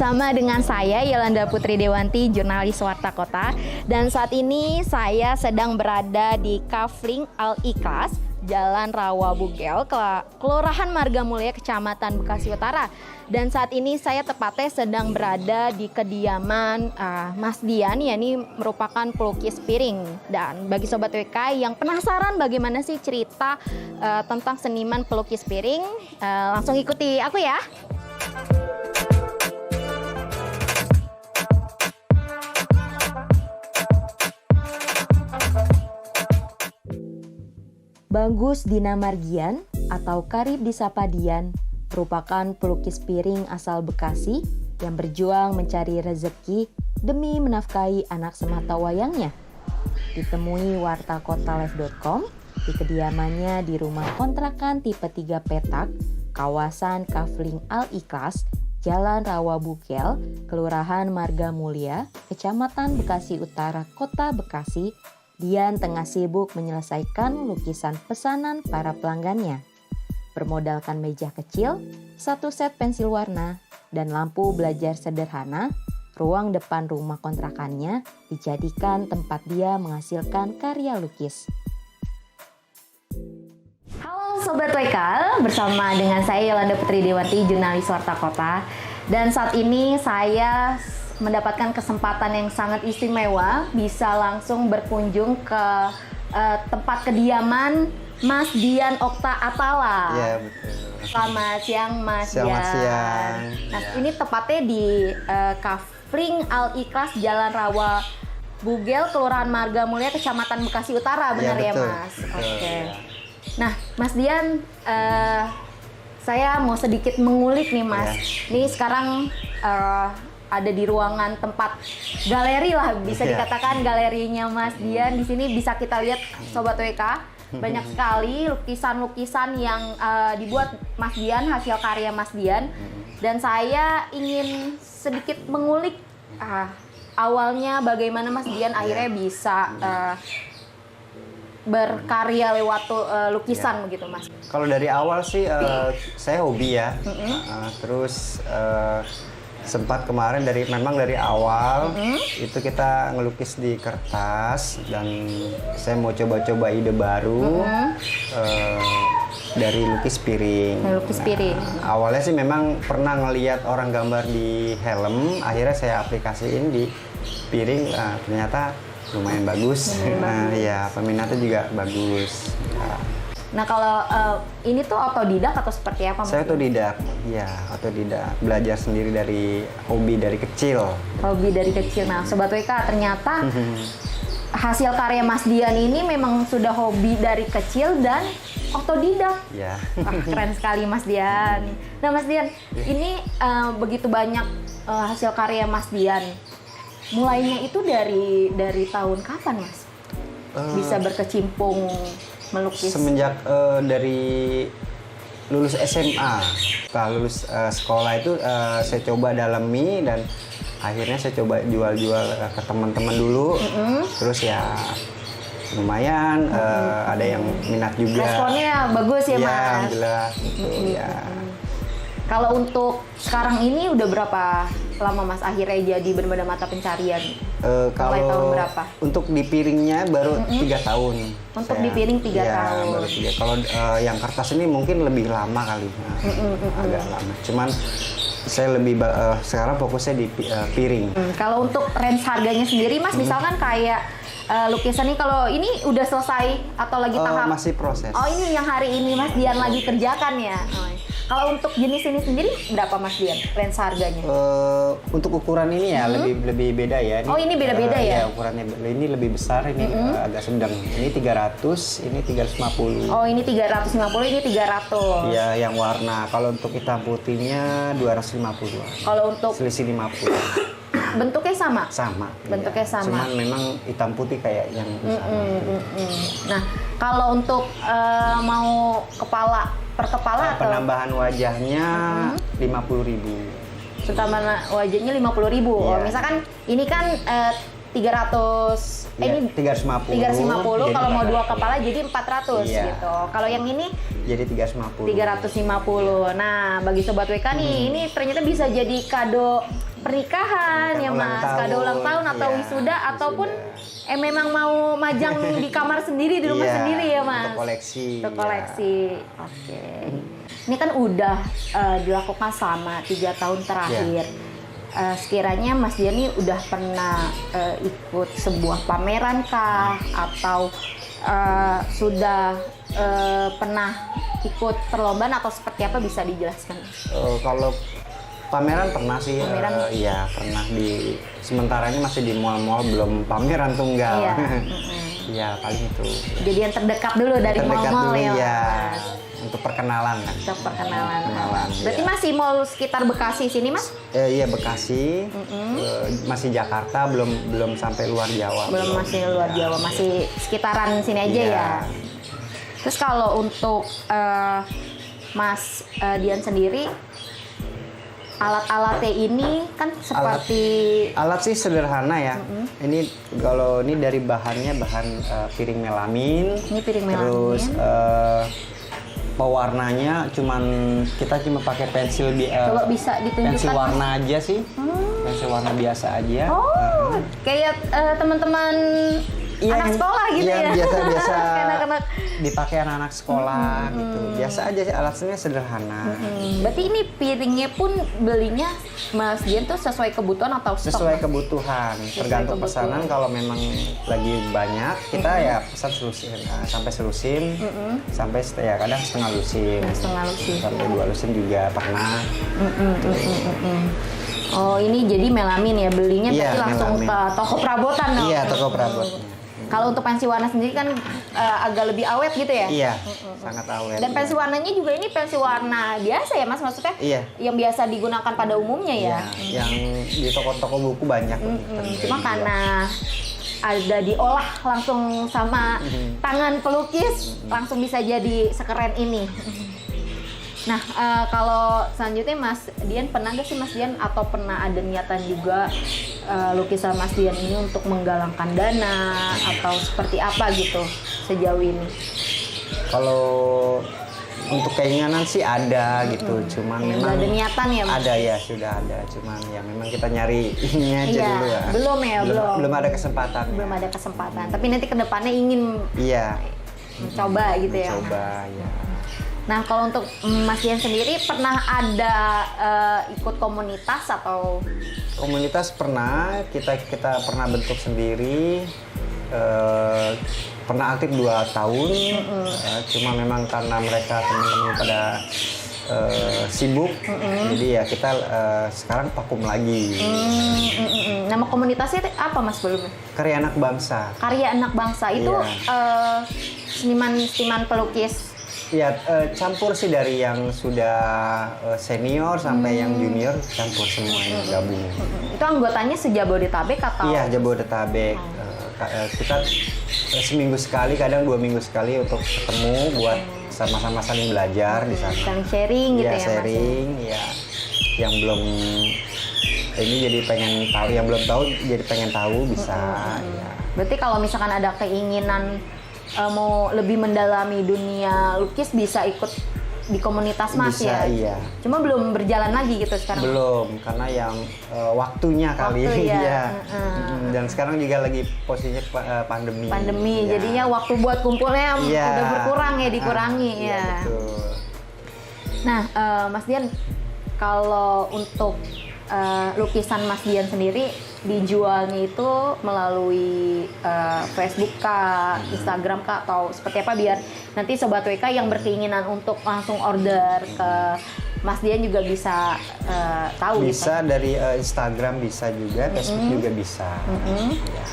bersama dengan saya Yolanda Putri Dewanti, jurnalis Warta Kota. Dan saat ini saya sedang berada di Kafling Al-Ikhlas, Jalan Rawa Bugel, Kelurahan Margamulya, Kecamatan Bekasi Utara. Dan saat ini saya tepatnya sedang berada di kediaman Mas Dian, yakni merupakan pelukis piring. Dan bagi Sobat WK yang penasaran bagaimana sih cerita tentang seniman pelukis piring, langsung ikuti aku ya. Bagus Dina Margian atau Karib disapa Dian merupakan pelukis piring asal Bekasi yang berjuang mencari rezeki demi menafkahi anak semata wayangnya. Ditemui wartakotalive.com di kediamannya di rumah kontrakan tipe 3 petak, kawasan Kafling Al-Ikhlas, Jalan Rawa Bugel, Kelurahan Margamulya, Kecamatan Bekasi Utara, Kota Bekasi. Dian tengah sibuk menyelesaikan lukisan pesanan para pelanggannya. Bermodalkan meja kecil, satu set pensil warna, dan lampu belajar sederhana, ruang depan rumah kontrakannya dijadikan tempat dia menghasilkan karya lukis. Halo Sobat WK, bersama dengan saya Yolanda Putri Dewanti, jurnalis Warta Kota. Dan saat ini saya mendapatkan kesempatan yang sangat istimewa bisa langsung berkunjung ke tempat kediaman Mas Dian Okta Atala. Iya, betul. Selamat siang Mas Dian. Selamat siang. Nah, ini tepatnya di Kafling Al-Ikhlas, Jalan Rawa Bugel, Kelurahan Margamulya, Kecamatan Bekasi Utara, benar ya, betul, Mas? betul, Oke. ya. Nah, Mas Dian, saya mau sedikit mengulik nih, Mas. Ini sekarang ada di ruangan tempat galeri lah, bisa dikatakan galerinya Mas Dian. Di sini bisa kita lihat Sobat WK, banyak sekali lukisan-lukisan yang dibuat Mas Dian, hasil karya Mas Dian. Dan saya ingin sedikit mengulik awalnya bagaimana Mas Dian akhirnya bisa berkarya lewat lukisan begitu, Mas. Kalau dari awal sih saya hobi ya, terus sempat kemarin memang dari awal itu kita ngelukis di kertas, dan saya mau coba-coba ide baru dari lukis piring. Lukis piring. Awalnya sih memang pernah ngelihat orang gambar di helm, akhirnya saya aplikasiin di piring, ternyata lumayan bagus. Ya peminatnya juga bagus. Nah, kalau ini tuh otodidak atau seperti apa? Saya otodidak, ya otodidak. Belajar sendiri dari hobi dari kecil. Hobi dari kecil. Nah, Sobat WK, ternyata hasil karya Mas Dian ini memang sudah hobi dari kecil dan otodidak. Ya. Wah, keren sekali Mas Dian. Nah, Mas Dian, ini begitu banyak hasil karya Mas Dian. Mulainya itu dari tahun kapan, Mas? Bisa berkecimpung melukis? Semenjak dari lulus SMA. Setelah lulus sekolah itu saya coba dalami, dan akhirnya saya coba jual-jual ke teman-teman dulu. Terus ya lumayan, ada yang minat juga. Responnya bagus ya, Mas? Ya, alhamdulillah. Gitu, ya. Kalau untuk sekarang ini udah berapa lama Mas akhirnya jadi benar-benar mata pencarian? Kalau tahun berapa? Untuk di piringnya baru 3 tahun. Untuk di piring 3 tahun. Baru 3. Kalau yang kertas ini mungkin lebih lama kali. Agak lama. Cuman saya lebih sekarang fokusnya di piring. Kalau untuk range harganya sendiri, Mas, misalkan kayak lukisan ini, kalau ini udah selesai atau lagi tahap? Masih proses. Oh, ini yang hari ini Mas Dian lagi kerjakan ya? Oh. Kalau untuk jenis ini sendiri berapa Mas Dian range harganya? Untuk ukuran ini ya lebih beda ya. Oh, ini beda-beda ya? Ya, ukurannya ini lebih besar, ini agak sedang. Ini 300, ini 350. Oh, ini 350, ini 300. Iya, yang warna. Kalau untuk hitam putihnya 250. Kalau untuk selisih 50. bentuknya sama? Sama. Bentuknya iya. sama. Cuman memang hitam putih kayak yang Nah, kalau untuk mau per kepala atau penambahan wajahnya 50.000. Penambahan wajahnya 50.000. Oh, misalkan ini kan 300, ini 350. 350, kalau mau 2 kepala jadi 400 gitu. Kalau yang ini jadi 350. 350. Nah, bagi Sobat WK nih, ini ternyata bisa jadi kado pernikahan ya ulang Mas, kado ulang tahun atau iya, wisuda ataupun wisuda. memang mau majang di kamar sendiri di rumah Iya, sendiri ya Mas. untuk koleksi. Untuk iya. koleksi. Oke. Ini kan udah dilakukan selama 3 tahun terakhir. Sekiranya Mas Dian ini udah pernah ikut sebuah pameran kah atau sudah pernah ikut perlombaan atau seperti apa, bisa dijelaskan? Kalau pameran pernah sih, Pameran? iya pernah sementara ini masih di mall-mall, belum pameran tunggal. Iya. Iya paling itu. Jadi yang terdekat dulu dari Terdekat mall-mall dulu, ya iya. Mas. Untuk perkenalan kan. Untuk perkenalan. Berarti iya. masih mall sekitar Bekasi sini Mas? Iya Bekasi, masih Jakarta, belum sampai luar Jawa. Masih luar Iya, Jawa, masih sekitaran sini aja iya. ya. Terus kalau untuk Mas Dian sendiri, alat-alatnya ini kan seperti Alat sih sederhana ya. Ini kalau ini dari bahannya bahan piring melamin. Ini piring melamin. Terus pewarnanya kita cuma pakai pensil coba bisa ditunjukkan. pensil Mas? warna aja sih. Pensil warna biasa aja. Oh, kayak teman-teman anak sekolah gitu iya, ya. biasa-biasa Anak-anak. dipakai anak-anak sekolah gitu. Biasa aja sih, alatnya sederhana. Berarti ini piringnya pun belinya Mas Dian tuh sesuai kebutuhan atau stok? Sesuai Mas? kebutuhan, tergantung kebutuhan. pesanan. Kalau memang lagi banyak, kita ya pesan selusin, sampai selusin, sampai ya kadang setengah lusin, Setengah lusin. sampai 2 lusin juga pernah. Oh, ini jadi melamin ya, belinya Iya, berarti langsung melamin. ke toko perabotan dong? Iya, toko perabotnya. Kalau untuk pensil warna sendiri kan agak lebih awet gitu ya? Iya, sangat awet. Dan pensil warnanya juga ini pensil warna biasa ya Mas, maksudnya? Iya. Yang biasa digunakan pada umumnya ya? Iya, yang di toko-toko buku banyak. Cuma karena ada diolah langsung sama tangan pelukis, langsung bisa jadi sekeren ini. Nah, kalau selanjutnya Mas Dian, pernah nggak sih Mas Dian atau pernah ada niatan juga lukisan Mas Dian ini untuk menggalangkan dana atau seperti apa gitu sejauh ini? Kalau untuk keinginan sih ada gitu, cuman memang Udah ada niatan ya Mas? ada ya, sudah ada, cuman ya memang kita nyari ini aja Iya, dulu ya. belum Belum ada kesempatan. Belum ada kesempatan, tapi nanti kedepannya ingin Iya. mencoba gitu ya. Coba ya. Nah, kalau untuk Mas Dian sendiri pernah ada ikut komunitas atau? Komunitas pernah, kita pernah bentuk sendiri, pernah aktif 2 tahun, cuma memang karena mereka teman-teman pada sibuk, jadi ya kita sekarang vakum lagi. Nama komunitasnya apa Mas belum? Karya Anak Bangsa. Karya Anak Bangsa itu Iya. seniman pelukis. Ya, campur sih dari yang sudah senior sampai yang junior, campur semuanya gabung. Itu anggotanya se-Jabodetabek atau? Iya, Jabodetabek. Kita seminggu sekali, kadang 2 minggu sekali untuk ketemu buat sama-sama saling belajar di sana. Saling sharing gitu Ya, ya sharing, ya. Yang belum ini jadi pengen tahu, yang belum tahu jadi pengen tahu bisa. Ya. Berarti kalau misalkan ada keinginan mau lebih mendalami dunia lukis bisa ikut di komunitas Mas Bisa, ya? iya. Cuma belum berjalan lagi gitu sekarang? Belum, karena yang waktunya kali. Waktu, ya. Iya. Dan sekarang juga lagi posisinya pandemi. Pandemi, Iya. jadinya waktu buat kumpulnya Iya. udah berkurang ya, dikurangi Iya, ya. betul. Nah, Mas Dian, kalau untuk lukisan Mas Dian sendiri dijualnya itu melalui Facebook kah, Instagram kah, atau seperti apa biar nanti Sobat WK yang berkeinginan untuk langsung order ke Mas Dian juga bisa tahu Bisa gitu? dari Instagram bisa juga, Facebook juga bisa. Ya.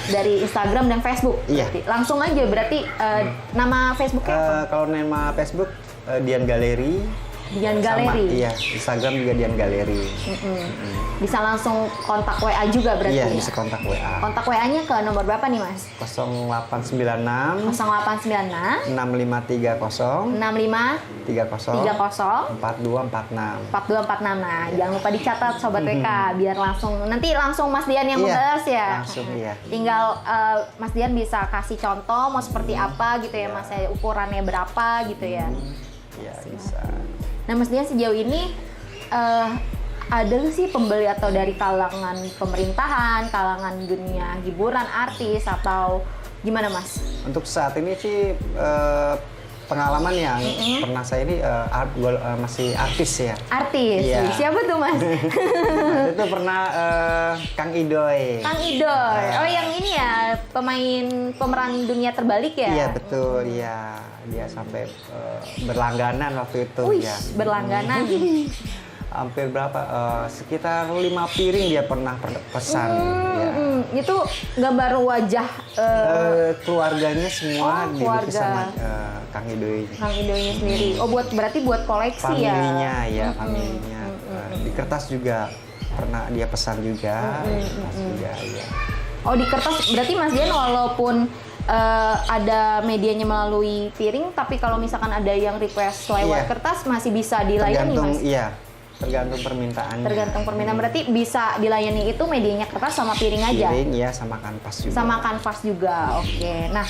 Dari Instagram dan Facebook? Iya. Berarti. Langsung aja berarti nama Facebooknya apa? Kalau nama Facebook Dian Galeri. Dian Sama, Galeri? iya, Instagram juga Dian Galeri. Bisa langsung kontak WA juga berarti Iya, ya? bisa kontak WA. Kontak WA-nya ke nomor berapa nih Mas? 0896 0896 6530 65 30 30 4246. 4246. Nah, jangan lupa dicatat Sobat WK biar langsung Mas Dian yang Iya, membahas ya. langsung, iya. Tinggal Mas Dian bisa kasih contoh mau seperti apa gitu ya Mas, ukurannya berapa gitu ya. Iya, bisa. Nah, Mas Dian sejauh ini ada nggak sih pembeli atau dari kalangan pemerintahan, kalangan dunia hiburan, artis atau gimana Mas? Untuk saat ini sih pengalaman yang pernah saya ini masih artis ya. Artis? Iya. Siapa tuh Mas? Itu pernah Kang Idoy. Kang Idoy. Oh yang ini ya, pemeran dunia terbalik ya? Iya betul, iya. Dia sampai berlangganan waktu itu. Wih, ya. Berlangganan. Hampir berapa? Sekitar 5 piring dia pernah pesan. Ya. Itu gambar wajah Keluarganya semua dilukis keluarga. sama Kang Idoy. Kang Idoynya sendiri. Oh berarti buat koleksi ya? Familinya ya, familinya. Di kertas juga pernah dia pesan juga. Kertas juga, ya. Oh di kertas, berarti Mas Dian walaupun ada medianya melalui piring, tapi kalau misalkan ada yang request lewat Iya. kertas masih bisa dilayani Tergantung, Mas? iya. Tergantung permintaannya. Tergantung permintaan, berarti bisa dilayani itu medianya kertas sama piring aja? Piring ya, sama kanvas juga. Sama kanvas juga, oke. Nah,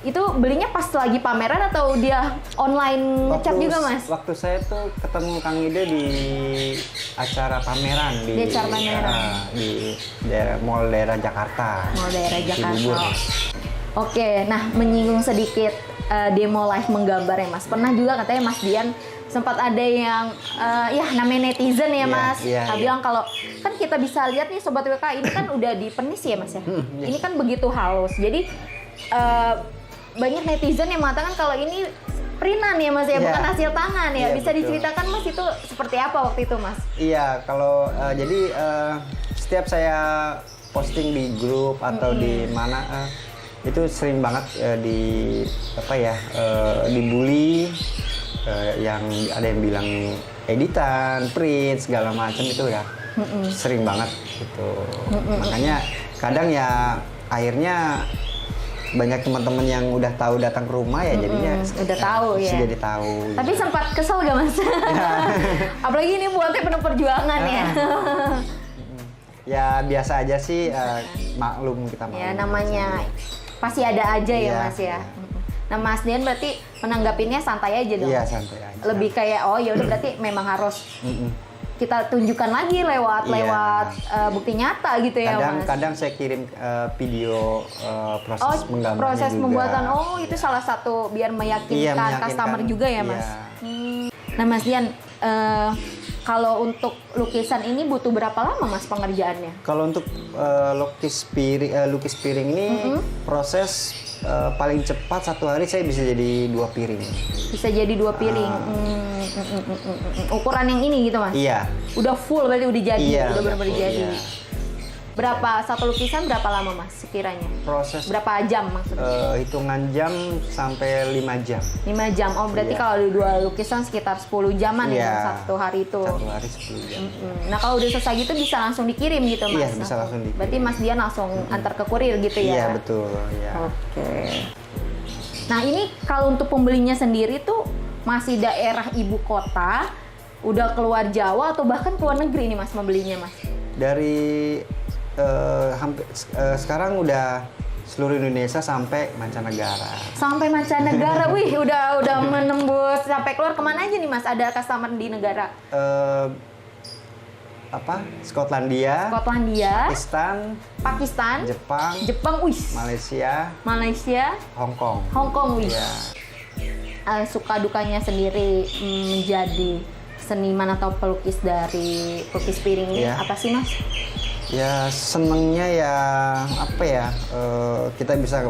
itu belinya pas lagi pameran atau dia online ngecap juga Mas? Waktu saya tuh ketemu Kang Ide di acara pameran Di acara pameran. Di Mall daerah Jakarta. Mall daerah Jakarta. Cibubur. Oke, nah menyinggung sedikit demo live menggambar ya Mas. Pernah juga katanya Mas Dian sempat ada yang ya namanya netizen ya Mas. Iya. Bilang kalau kan kita bisa lihat nih Sobat WK ini kan udah dipenis ya Mas ya. Ini kan begitu halus. Jadi banyak netizen yang mengatakan kalau ini printan ya Mas ya, bukan hasil tangan ya. Iya, Bisa betul. diceritakan Mas itu seperti apa waktu itu Mas? Iya, kalau jadi setiap saya posting di grup atau di mana itu sering banget dibully, yang ada yang bilang editan, print segala macam itu ya sering banget gitu. Makanya kadang ya akhirnya banyak teman-teman yang udah tahu datang ke rumah ya jadinya Udah tahu ya. jadi tahu. Tapi gitu. sempat kesel gak Mas? Apalagi ini buatnya penuh perjuangan ya. Ya biasa aja sih, maklum kita maklum. Ya namanya pasti ada aja ya Iya, Mas ya. iya. Nah Mas Dian berarti menanggapinnya santai aja dong. Iya santai aja. Lebih kayak oh ya udah berarti memang harus kita tunjukkan lagi lewat bukti nyata gitu ya Mas. Kadang saya kirim video proses menggambarnya proses juga. pembuatan. Oh itu salah satu biar meyakinkan customer juga ya Mas. Iya. Nah Mas Dian, kalau untuk lukisan ini butuh berapa lama Mas pengerjaannya? Kalau untuk lukis piring ini proses paling cepat 1 hari saya bisa jadi 2 piring. Bisa jadi 2 piring. Ukuran yang ini gitu Mas? Iya. Udah full berarti udah jadi, Iya, udah benar-benar full, jadi. iya. Berapa satu lukisan berapa lama Mas sekiranya? Proses Berapa jam maksudnya? hitungan jam sampai 5 jam. 5 jam. Oh berarti Iya. kalau ada 2 lukisan sekitar 10 jaman ya Iya. satu hari itu. 1 hari 10 jam. Nah kalau udah selesai gitu bisa langsung dikirim gitu Mas? Iya, bisa langsung dikirim. Berarti Mas Dian langsung antar ke kurir gitu ya? Iya betul. Ya. Oke. Nah ini kalau untuk pembelinya sendiri tuh masih daerah ibu kota, udah keluar Jawa atau bahkan keluar negeri nih Mas membelinya Mas? Dari hampir sekarang udah seluruh Indonesia sampai mancanegara. Sampai mancanegara, wih udah menembus sampai keluar kemana aja nih Mas? Ada customer di negara? Skotlandia, Pakistan, Jepang, wih, Malaysia, Hong Kong. wih. Iya. Suka dukanya sendiri menjadi seniman atau pelukis dari pelukis piring ini Iya. apa sih Mas? Ya senengnya ya kita bisa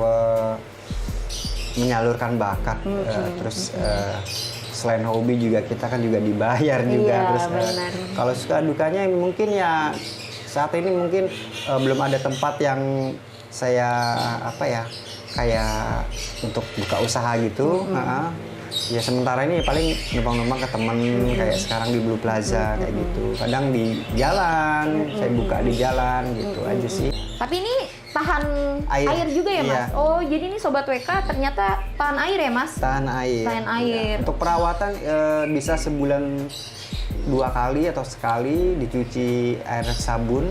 menyalurkan bakat, terus selain hobi juga kita kan juga dibayar juga. Iya, Terus benar. kalau suka dukanya mungkin ya saat ini mungkin belum ada tempat yang saya kayak untuk buka usaha gitu. Ya sementara ini paling numpang-numpang ke temen kayak sekarang di Blue Plaza kayak gitu. Kadang di jalan, saya buka di jalan gitu aja sih. Tapi ini tahan air juga ya Mas? Iya. Oh jadi ini Sobat WK ternyata tahan air ya Mas? Tahan air. Tahan air. Ya. Untuk perawatan bisa sebulan 2 kali atau sekali dicuci air sabun.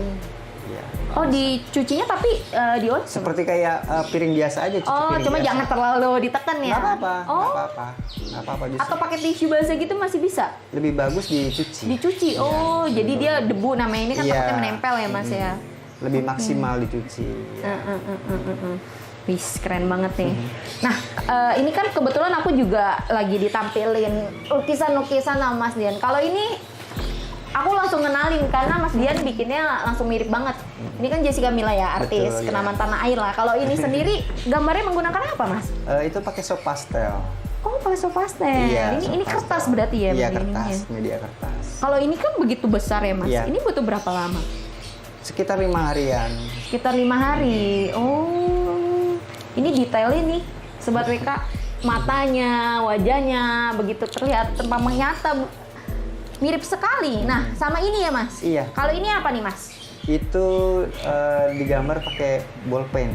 Ya. Oh, dicucinya tapi di oven? Seperti kayak piring biasa aja, cuci Oh, piring cuma biasa. jangan terlalu ditekan ya? Nggak apa-apa, Oh, nggak apa-apa justru. atau pakai tisu basah gitu masih bisa? Lebih bagus dicuci. Dicuci? Oh, jadi dia debu namanya ini kan Iya. takutnya menempel ya Mas ya? Lebih maksimal dicuci. Ya. Wih, keren banget nih. Nah, ini kan kebetulan aku juga lagi ditampilin lukisan-lukisan sama Mas Dian. Kalau ini aku langsung kenalin karena Mas Dian bikinnya langsung mirip banget. Ini kan Jessica Mila ya, artis Betul, kenamaan ya. tanah air lah. Kalau ini sendiri gambarnya menggunakan apa, Mas? Itu pakai sop pastel. Oh, pakai soft pastel. Iya, ini soft kertas pastel. berarti ya? Iya, begininya? kertas, media kertas. Kalau ini kan begitu besar ya, Mas. Iya. Ini butuh berapa lama? Sekitar 5 harian. Sekitar 5 hari. Oh, ini detailnya nih, Sobat WK. Matanya, wajahnya, begitu terlihat tanpa nyata. Mirip sekali. Nah, sama ini ya, Mas? Iya. Kalau ini apa nih, Mas? Itu digambar pakai bolpen.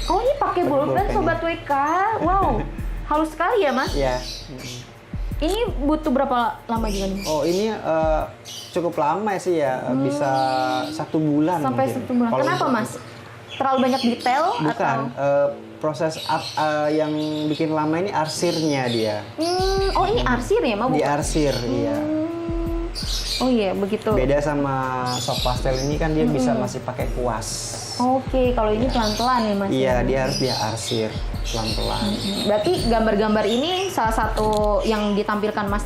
Oh, ini pakai Pakai bolpen, bolpen, Sobat WK. Wow, halus sekali ya, Mas? Iya. Ini butuh berapa lama juga nih? Oh, ini cukup lama sih ya, bisa 1 bulan. Sampai mungkin. 1 bulan. Kalau Kenapa, untuk- Mas? Terlalu banyak detail? Bukan, Atau? proses art yang bikin lama ini arsirnya dia. Oh, ini arsir ya, Mas? Di arsir, iya. Oh iya, begitu. Beda sama soft pastel ini kan dia bisa masih pakai kuas. Oke, kalau ini pelan-pelan ya, Mas? Iya, ya? dia harus dia arsir pelan-pelan. Berarti gambar-gambar ini salah satu yang ditampilkan Mas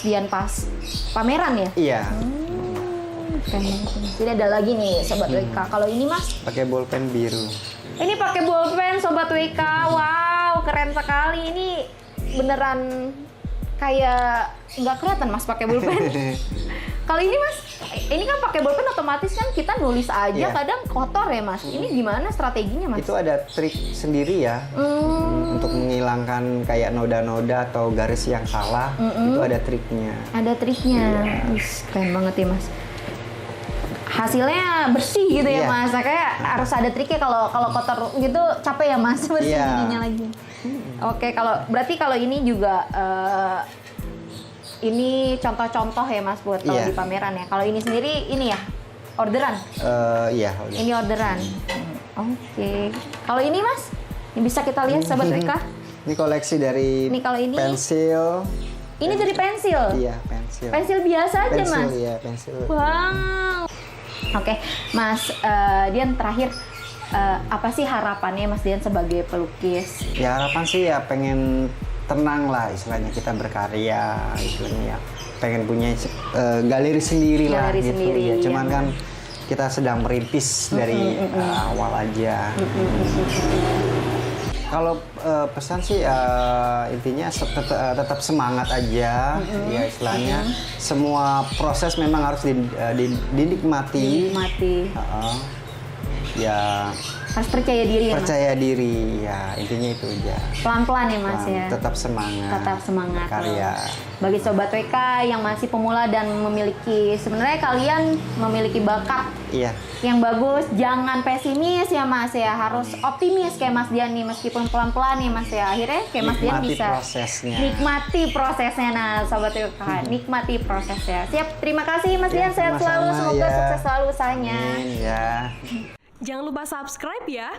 Dian pas pameran ya? Iya, Keren banget. Jadi ada lagi nih Sobat WK. Kalau ini Mas, pakai bolpen biru. ini pakai bolpen Sobat WK. Wow, keren sekali. Ini beneran kayak nggak kelihatan Mas pakai bolpen. Kalau ini Mas, ini kan pakai bolpen otomatis kan kita nulis aja Iya. kadang kotor ya Mas. Ini gimana strateginya Mas? Itu ada trik sendiri ya. Untuk menghilangkan kayak noda-noda atau garis yang salah, itu ada triknya. Ada triknya. Iya. Wih, keren banget ya Mas. Hasilnya bersih gitu ya Iya. Mas. Kayak harus ada triknya kalau kotor gitu capek ya Mas bersihinnya Iya. lagi. Oke, berarti kalau ini juga ini contoh-contoh ya Mas buat kalau Iya. di pameran ya. Kalau ini sendiri ini ya orderan. Iya, udah. Ini orderan. Oke. Kalau ini Mas, ini bisa kita lihat Sobat WK. Ini koleksi dari Ini kalau ini- pensil. Ini dari pensil. Iya, pensil. Pensil biasa aja Pensil, Mas. iya, pensil. Wow. Oke, Mas Dian terakhir apa sih harapannya Mas Dian sebagai pelukis? Ya harapan sih ya pengen tenang lah istilahnya kita berkarya istilahnya ya pengen punya galeri sendiri lah Galeri gitu sendiri, ya cuman iya. kan kita sedang merintis dari awal aja. Kalau pesan sih intinya tetap semangat aja ya istilahnya semua proses memang harus dinikmati. Mati. Ya Harus percaya diri ya Mas. percaya diri ya intinya itu aja. Pelan-pelan ya Mas ya. Tetap semangat. Tetap semangat. Karya. Bagi Sobat WK yang masih pemula dan memiliki sebenarnya kalian memiliki bakat Iya. yang bagus, jangan pesimis ya Mas ya, harus optimis kayak Mas Dian nih meskipun pelan-pelan nih Mas ya. Akhirnya kayak Mas Dian Nikmati bisa prosesnya. nikmati prosesnya. Nah, Sobat WK, nikmati prosesnya. Siap, terima kasih Mas Ya, Dian, sehat selalu, sama-sama, semoga ya. sukses selalu usahanya. Amin, ya. Jangan lupa subscribe ya.